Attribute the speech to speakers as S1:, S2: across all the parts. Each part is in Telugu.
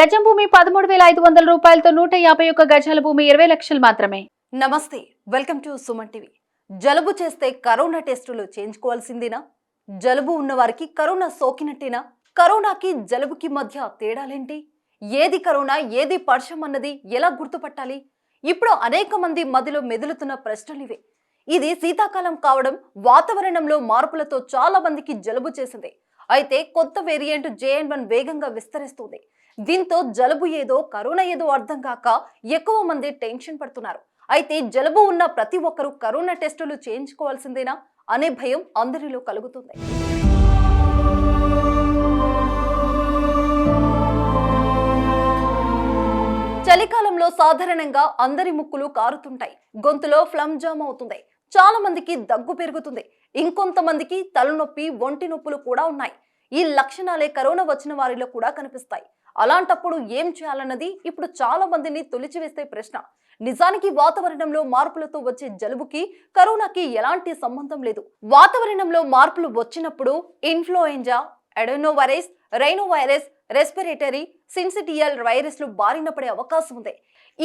S1: గజం భూమి 13,500 రూపాయలతో 151 గజాల భూమి 20 లక్షలు మాత్రమే.
S2: నమస్తే, వెల్కమ్ టు సుమన్ టీవీ. జలుబు చేస్తే కరోనా టెస్టులు చేయించుకోవాల్సిందేనా? జలుబు ఉన్నవారికి కరోనా సోకినట్టేనా? కరోనాకి జలుబుకి మధ్య తేడాలేంటి? ఏది కరోనా ఏది పర్షం అన్నది ఎలా గుర్తుపట్టాలి? ఇప్పుడు అనేక మంది మదిలో మెదులుతున్న ప్రశ్నలివే. ఇది శీతాకాలం కావడం, వాతావరణంలో మార్పులతో చాలా మందికి జలుబు చేసింది. అయితే కొత్త వేరియంట్ JN1 వేగంగా విస్తరిస్తుంది. దీంతో జలుబు ఏదో కరోనా ఏదో అర్థం కాక ఎక్కువ మంది టెన్షన్ పడుతున్నారు. అయితే జలుబు ఉన్న ప్రతి ఒక్కరూ కరోనా టెస్టులు చేయించుకోవాల్సిందేనా అనే భయం అందరిలో కలుగుతుంది. చలికాలంలో సాధారణంగా అందరి ముక్కులు కారుతుంటాయి, గొంతులో ఫ్లమ్ జామ్ అవుతుంది, చాలా మందికి దగ్గు పెరుగుతుంది, ఇంకొంతమందికి తలనొప్పి, ఒంటి నొప్పులు కూడా ఉన్నాయి. ఈ లక్షణాలే కరోనా వచ్చిన వారిలో కూడా కనిపిస్తాయి. అలాంటప్పుడు ఏం చేయాలన్నది ఇప్పుడు చాలా మందిని తొలిచివేసే ప్రశ్న. నిజానికి వాతావరణంలో మార్పులతో వచ్చే జలుబుకి కరోనాకి ఎలాంటి సంబంధం లేదు. వాతావరణంలో మార్పులు వచ్చినప్పుడు ఇన్ఫ్లుయెంజా, అడెనోవైరస్, రైనోవైరస్, రెస్పిరేటరీ సిన్సిటియల్ వైరస్లు బారిన పడే అవకాశం ఉంది.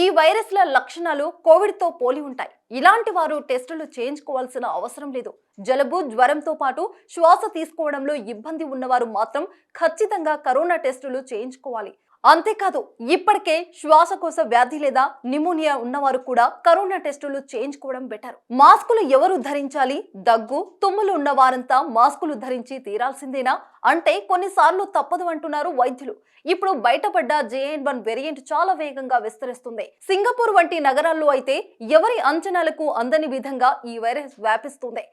S2: ఈ వైరస్ల లక్షణాలు కోవిడ్తో పోలి ఉంటాయి. ఇలాంటి వారు టెస్టులు చేయించుకోవాల్సిన అవసరం లేదు. జలుబు, జ్వరంతో పాటు శ్వాస తీసుకోవడంలో ఇబ్బంది ఉన్నవారు మాత్రం ఖచ్చితంగా కరోనా టెస్టులు చేయించుకోవాలి. అంతేకాదు, ఇప్పటికే శ్వాసకోశ వ్యాధి లేదా నిమోనియా ఉన్నవారు కూడా కరోనా టెస్టులు చేయించుకోవడం బెటర్. మాస్కులు ఎవరు ధరించాలి? దగ్గు, తుమ్ములు ఉన్న వారంతా మాస్కులు ధరించి తీరాల్సిందేనా అంటే కొన్నిసార్లు తప్పదు అంటున్నారు వైద్యులు. ఇప్పుడు బయటపడ్డ JN1 వేరియంట్ చాలా వేగంగా విస్తరిస్తుంది. సింగపూర్ వంటి నగరాల్లో అయితే ఎవరి అంచనాలకు అందని విధంగా ఈ వైరస్ వ్యాపిస్తుంది.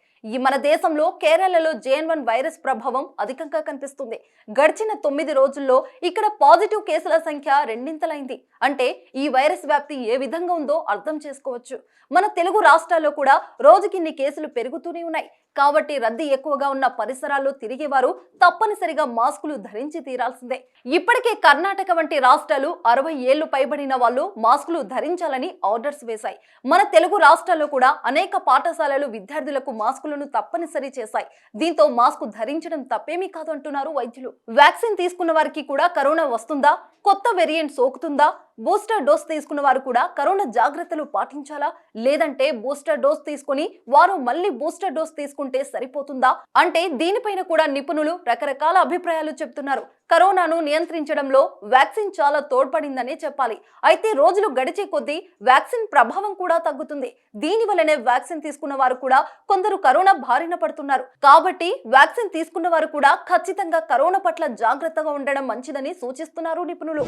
S2: మన దేశంలో కేరళలో JN1 వైరస్ ప్రభావం అధికంగా కనిపిస్తుంది. గడిచిన 9 రోజుల్లో ఇక్కడ పాజిటివ్ కేసుల సంఖ్య రెండింతలైంది. అంటే ఈ వైరస్ వ్యాప్తి ఏ విధంగా ఉందో అర్థం చేసుకోవచ్చు. మన తెలుగు రాష్ట్రాల్లో కూడా రోజుకిన్ని కేసులు పెరుగుతూనే ఉన్నాయి. కాబట్టి రద్దీ ఎక్కువగా ఉన్న పరిసరాల్లో తిరిగేవారు తప్పనిసరిగా మాస్కులు ధరించి తీరాల్సిందే. ఇప్పటికే కర్ణాటక వంటి రాష్ట్రాలు 60 ఏళ్లు పైబడిన వాళ్ళు మాస్కులు ధరించాలని ఆర్డర్స్ వేశాయి. మన తెలుగు రాష్ట్రాల్లో కూడా అనేక పాఠశాలలు విద్యార్థులకు మాస్కులను తప్పనిసరి చేశాయి. దీంతో మాస్కు ధరించడం తప్పేమీ కాదు అంటున్నారు వైద్యులు. వ్యాక్సిన్ తీసుకున్న వారికి కూడా కరోనా వస్తుందా? కొత్త వేరియంట్ సోకుతుందా? బూస్టర్ డోస్ తీసుకున్న వారు కూడా కరోనా జాగ్రత్తలు పాటించాలా? లేదంటే బూస్టర్ డోస్ తీసుకుని వారు మళ్ళీ బూస్టర్ డోస్ తీసుకుంటే సరిపోతుందా అంటే దీనిపైన కూడా నిపుణులు రకరకాల అభిప్రాయాలు చెప్తున్నారు. కరోనాను నియంత్రించడంలో వ్యాక్సిన్ చాలా తోడ్పడిందనే చెప్పాలి. అయితే రోజులు గడిచే కొద్దీ వ్యాక్సిన్ ప్రభావం కూడా తగ్గుతుంది. దీని వల్లనే వ్యాక్సిన్ తీసుకున్న వారు కూడా కొందరు కరోనా బారిన పడుతున్నారు. కాబట్టి వ్యాక్సిన్ తీసుకున్న వారు కూడా ఖచ్చితంగా కరోనా పట్ల జాగ్రత్తగా ఉండడం మంచిదని సూచిస్తున్నారు నిపుణులు.